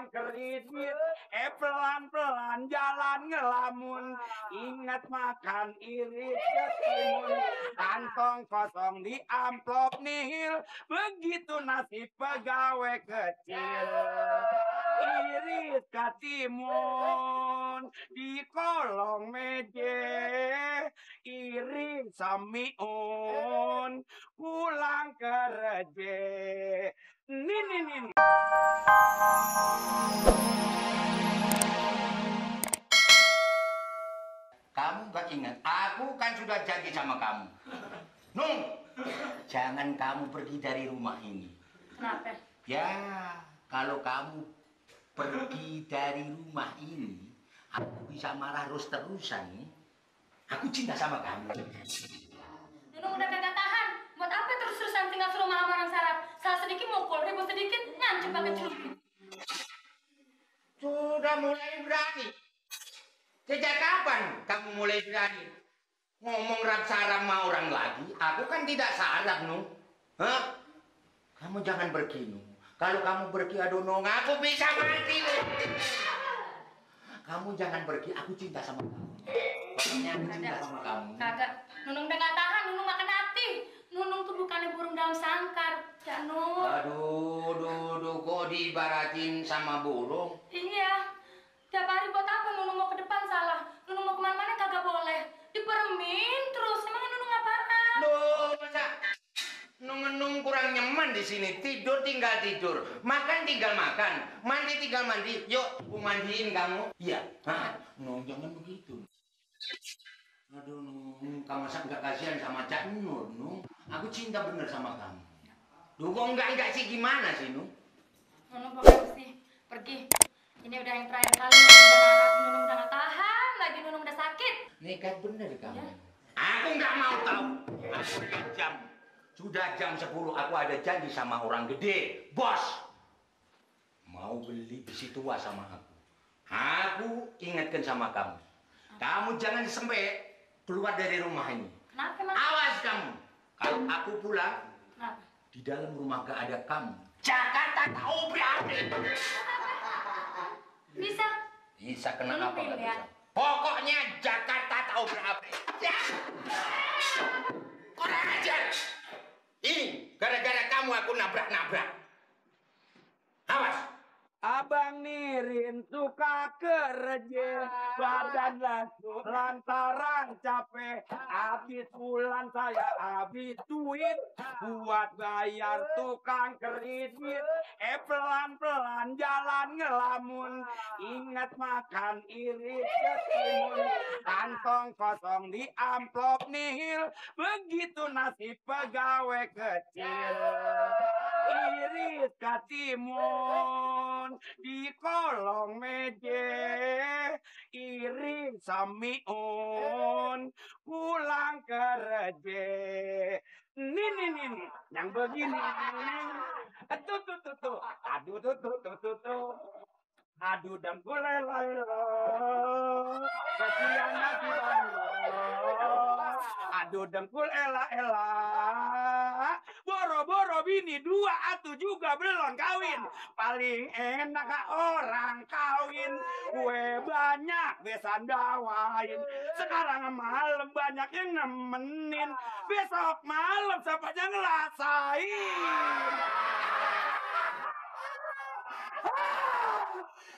tukang kredit, pelan-pelan jalan ngelamun, ingat makan irit ketimun, kantong kosong di amplop nihil, begitu nasib pegawai kecil. Irit ketimun di kolong meja, irit samiun pulang kerja. Nih. Kamu gak ingat? Aku kan sudah janji sama kamu. Nung, jangan kamu pergi dari rumah ini. Kenapa? Ya, kalau kamu pergi dari rumah ini, aku bisa marah terus-terusan. Aku cinta sama kamu. Nunung udah kagak tahan. Buat apa terus-terusan tinggal serumah sama orang Sarap? Salah sedikit mukul, ribut sedikit, ngancem pakai celupin. Sudah mulai berani. Sejak kapan kamu mulai berani? Ngomong sarap sama orang lagi? Aku kan tidak sarap, Nung. Hah? Kamu jangan pergi, Nung. Kalau kamu pergi, aduh, Nung, aku bisa mati, Nung. Kamu jangan pergi, aku cinta sama kamu. Pokoknya aku cinta sama kamu. Kagak. Nunung udah gak tahan, Nunung makan hati. Nunung tuh bukannya burung dalam sangkar, ya Nur. Aduh, kok diibaratin sama burung? Iya. Tiap hari buat apa Nunung mau ke depan salah? Nunung mau kemana-mana kagak boleh. Diperemin terus. Emang Nunung apaan? Duh, masa Nung kurang nyaman di sini. Tidur tinggal tidur, makan tinggal makan, mandi tinggal mandi. Yuk, aku mandiin kamu. Iya. Hah? Nung, jangan begitu. Aduh, Nung, kamu masa nggak kasihan sama Cak Nur, Nung? Aku cinta bener sama kamu. Duh, kok enggak sih, gimana sih, Nung? Nunung pokoknya mesti pergi. Ini udah yang terakhir kali Nunung udah narapi, Nunung udah gak tahan lagi, Nunung udah sakit. Nekat bener kamu. Ya. Aku nggak mau tahu. Aku udah jam. Sudah jam 10, aku ada janji sama orang gede, bos. Mau beli besi tua sama aku. Aku ingatkan sama kamu. Kamu jangan sampai keluar dari rumah ini. Kenapa, Mas? Awas kamu. Kalau aku pulang, Kenapa? di dalam rumah gak ada kamu. Jakarta tahu berarti. Bisa. Bisa kena Nunung apa nggak pilih ya. bisa? Pokoknya Jakarta tahu berapa. Ya. Kurang ajar. Ini gara-gara kamu aku nabrak-nabrak. Awas. Abang Nirin suka kerja, badan lesu lantaran capek. Habis bulan saya habis duit buat bayar tukang kredit. Pelan-pelan jalan ngelamun, ingat makan irit ketimun, kantong kosong di amplop nihil, begitu nasib pegawai kecil. Irit ketimun di kolong meja, iring samiun pulang kerja. Nih, yang begini. Tuh. Aduh, tuh. Aduh, dan kulelelo. Kasihan nasi aduh, dengkul ela. Boro-boro bini 2 atuh juga belum kawin. Paling enak orang kawin. Kue banyak besan dawain. Sekarang malam banyak yang nemenin. Besok malam siapa yang ngerasain.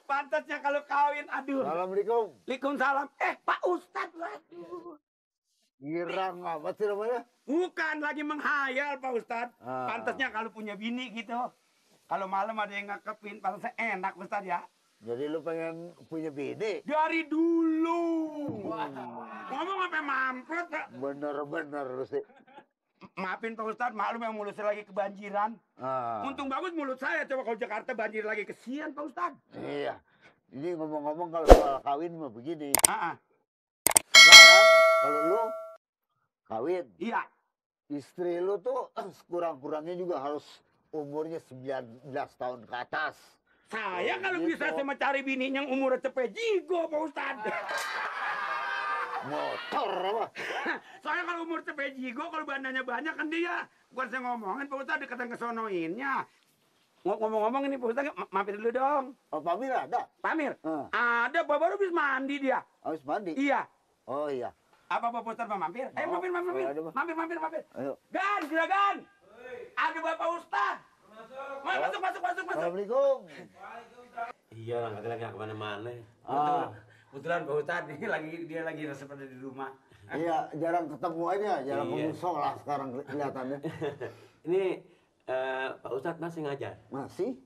Pantasnya kalau kawin, aduh. Assalamualaikum. Waalaikumsalam. Pak Ustadz, waduh. Girang apa sih namanya? Bukan lagi menghayal, Pak Ustadz. Ah. Pantasnya kalau punya bini gitu. Kalau malam ada yang ngakepin, pantasnya enak, Ustadz ya. Jadi lu pengen punya bini? Dari dulu. Ngomong sampai mampet, Pak. Bener-bener lu sih. Maafin Pak Ustadz, maklum yang mulut saya lagi kebanjiran. Ah. Untung bagus mulut saya, coba kalau Jakarta banjir lagi, kesian Pak Ustadz. Iya. Ini ngomong-ngomong kalau soal kawin mah begini. Sekarang, Kalau lu kawin, iya. istri lu tuh kurang-kurangnya juga harus umurnya 19 tahun ke atas. Saya kalau gitu. bisa sama cari bini yang umurnya cepet jigo, Pak Ustadz. Motor apa? Soalnya kalau umur cepet jigo, kalau bandanya banyak kan dia. Bukan saya ngomongin, Pak Ustadz, deketan kesonoinnya. Ngomong-ngomong ini Pak Ustadz, mampir dulu dong. Oh, Pamir ada? Pamir, Ah. ada baru habis mandi dia. Habis mandi? Iya. Oh iya. Apa Pak Ustadz mau mampir? Ayo Mau. mampir. Ayo, Pak. Mampir. Ayo. Gan, sudah Gan. Ada Bapak Ustadz. Masuk. Assalamualaikum. Iya, katanya nggak kemana-mana. Kebetulan Pak Ustadz ini dia lagi seperti di rumah. Iya, jarang ketemu aja, jarang Iya. musola sekarang kelihatannya. Ini Pak Ustadz masih ngajar. Masih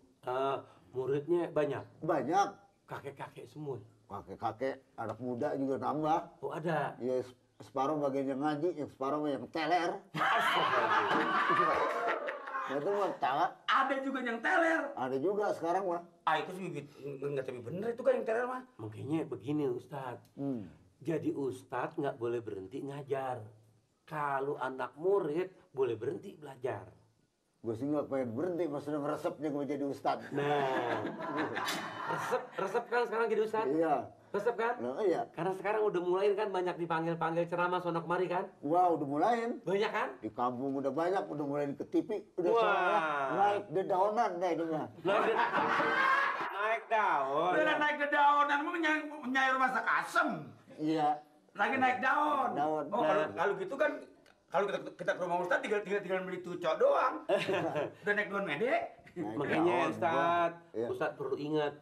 Muridnya banyak, banyak. kakek-kakek semua. Kakek-kakek, anak muda juga nambah. Oh ada. Ya, separuh bagian yang ngaji, yang separuh yang teler. Ya itu mah tahu. Ada juga yang teler. Ada juga sekarang mah. Itu sih nggak tapi bener itu kan yang teler mah. Makanya begini Ustadz. Jadi Ustadz nggak boleh berhenti ngajar. Kalau anak murid boleh berhenti belajar. Gue sih nggak pengen berhenti, pas udah ngeresepnya gue jadi ustadz. Nah, resep kan sekarang jadi Ustadz? Iya. Resep kan? Nah, iya. Karena sekarang udah mulai kan banyak dipanggil-panggil ceramah sono kemari kan? Wah, udah mulain. Banyak kan? Di kampung udah banyak, udah mulai ke TV, udah Wah. seolah naik dedaunan deh itu mah. Naik daun. Udah naik ke daunan, mau menyair masak asem. Iya. Lagi naik daun. Daun. Oh, kalau gitu kan kalau kita ke rumah Ustadz tinggal beli tucok doang. Udah naik daun mede. Naik Makanya daun, Ustadz, Bang. Iya. Ustadz perlu ingat.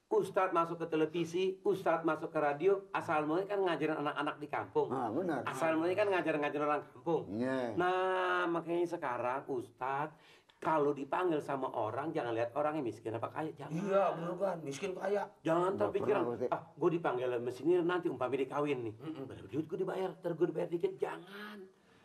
Ustadz masuk ke televisi, Ustadz masuk ke radio, asal mulanya kan ngajarin anak-anak di kampung. Ah, benar. Asal mulanya kan ngajarin orang kampung. Iya. Nah, makanya sekarang Ustadz kalau dipanggil sama orang jangan lihat orangnya miskin apa kaya, jangan. Iya, bener kan, miskin kaya. Jangan Nggak terpikiran, pernah, Bang. gue dipanggil mesin ini nanti umpamanya dikawin nih. Berapa duit gue dibayar, gue dibayar dikit, jangan.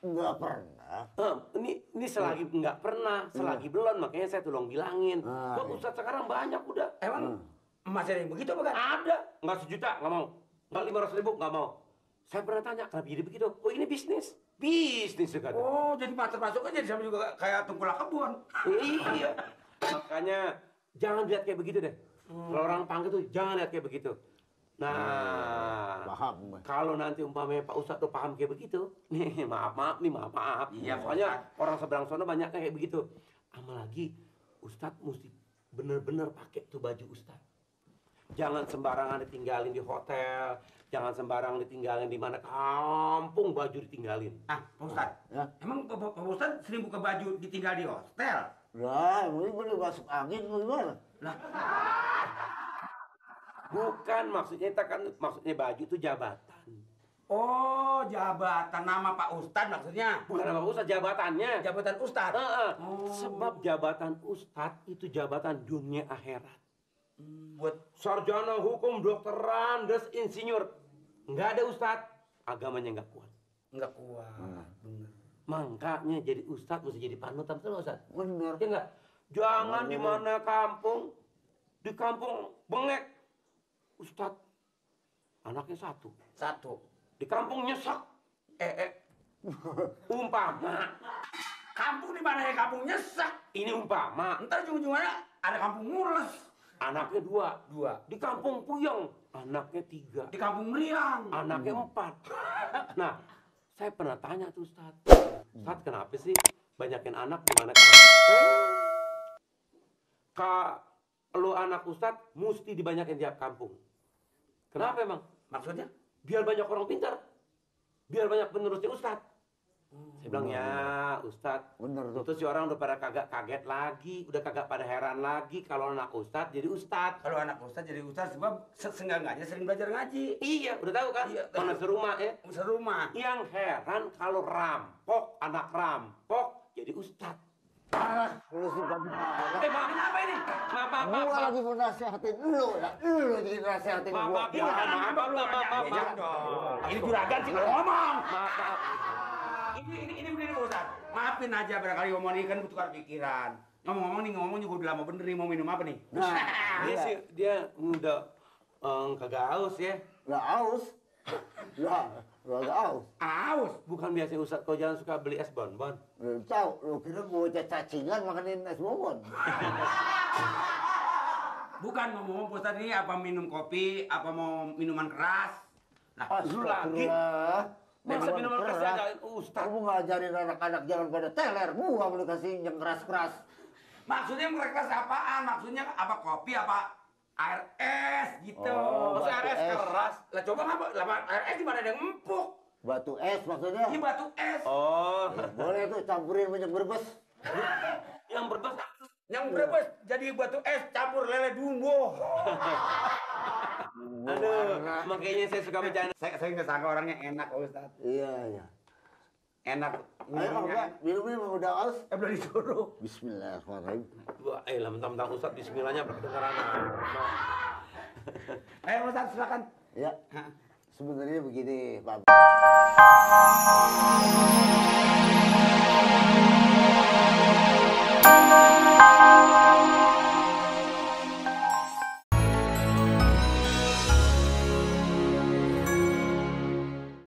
Nggak pernah. Ini selagi nggak pernah, selagi belum, makanya saya tolong bilangin. Ah, Kok iya. Ustadz sekarang banyak udah. Emang masih ada yang begitu apa kan? Ada, nggak 1 juta, nggak mau. Nggak 500.000, nggak mau. Saya pernah tanya, kenapa jadi begitu? Oh ini bisnis. Bisnis juga. Oh, jadi masuk aja sama juga kayak tengkulak kebun. Iya. Makanya jangan lihat kayak begitu deh. Kalau orang panggil tuh jangan lihat kayak begitu. Nah, Paham. kalau nanti umpamanya Pak Ustadz tuh paham kayak begitu, nih maaf. Iya, Soalnya Pak orang seberang sono banyaknya kayak begitu. Apalagi Ustadz mesti bener-bener pakai tuh baju Ustadz. Jangan sembarangan ditinggalin di hotel, jangan sembarangan ditinggalin di mana kampung baju ditinggalin. Pak Ustadz, Ya. emang Pak Ustadz sering buka baju ditinggal di hotel? Lah, ini boleh masuk angin gimana? Lah, Bukan maksudnya maksudnya baju itu jabatan. oh jabatan nama Pak Ustadz maksudnya. Bukan apa Ustadz, jabatannya. Jabatan Ustadz. Oh. Sebab jabatan Ustadz itu jabatan dunia akhirat. Buat Sarjana hukum, dokteran, insinyur. Nggak ada Ustadz, agamanya nggak kuat. nggak kuat. Bener. Makanya jadi Ustadz mesti jadi panutan, betul nggak Ustadz? Bener. Ya nggak? Jangan di mana kampung, di kampung bengek. Ustadz, anaknya satu. Di kampung nyesek. Umpama. Kampung di mana ya kampung nyesek? Ini umpama. Ntar ujung-ujungnya ada kampung mules. Anaknya 2. Di kampung puyeng. Anaknya 3. Di kampung meriang. Anaknya 4. Nah, saya pernah tanya tuh Ustadz. Ustadz kenapa sih banyakin anak di mana kalau anak Ustadz mesti dibanyakin tiap kampung. Kenapa emang? Maksudnya? Biar banyak orang pintar. Biar banyak penerusnya Ustadz. Saya bilang ya Ustadz. Bener tuh. Itu si orang udah pada kagak kaget lagi. Udah kagak pada heran lagi kalau anak Ustadz jadi Ustadz. Kalau anak Ustadz jadi Ustadz sebab seenggaknya sering belajar ngaji. Iya, udah tahu kan? Iya. Mana serumah ya? Serumah. Yang heran kalau rampok, anak rampok jadi Ustadz. Lu sih kamu. Maaf, kenapa ini? Maaf. Gua lagi mau nasihatin lu lah. Lu jadi nasihatin gua. Maaf. Ini juragan sih kalau ngomong. Maaf. Ini begini Pak Ustadz. Maafin aja barangkali ngomong ini kan bertukar pikiran. Ngomong juga udah lama bener nih mau minum apa nih? Nah, Dia sih, dia udah kagak haus ya. Lah aus. Lah, lu agak aus. Aus. Bukan biasa Ustadz, kau jangan suka beli es bonbon. Lu tahu, lu kira gua cacingan makanin es bonbon. Bukan ngomong Pak Ustadz ini apa minum kopi, apa mau minuman keras. Nah, lu lagi. Masa minuman keras ajarin Ustadz? Kamu ngajarin anak-anak jangan pada teler, gua mau dikasih yang keras-keras. Maksudnya merekas apaan? Maksudnya apa kopi apa air es gitu. Oh, Masa batu air es es. keras. Lah coba ngapa? Lah air es gimana ada yang empuk? Batu es maksudnya. Ini batu es. Oh, Ya, boleh tuh campurin minyak berbes. yang berbes. Yang berbes jadi batu es campur lele dumbo. Aduh, makanya saya suka bercanda. Saya nggak sangka orangnya enak Ustaz. Iya, iya. Enak. Ayo, Pak, minum udah aus. Belum disuruh. Bismillahirrahmanirrahim. Wah, mentang-mentang Ustadz bismillahnya berkedengaran. Ayo Ustaz silakan. Ya, sebenarnya begini, Pak.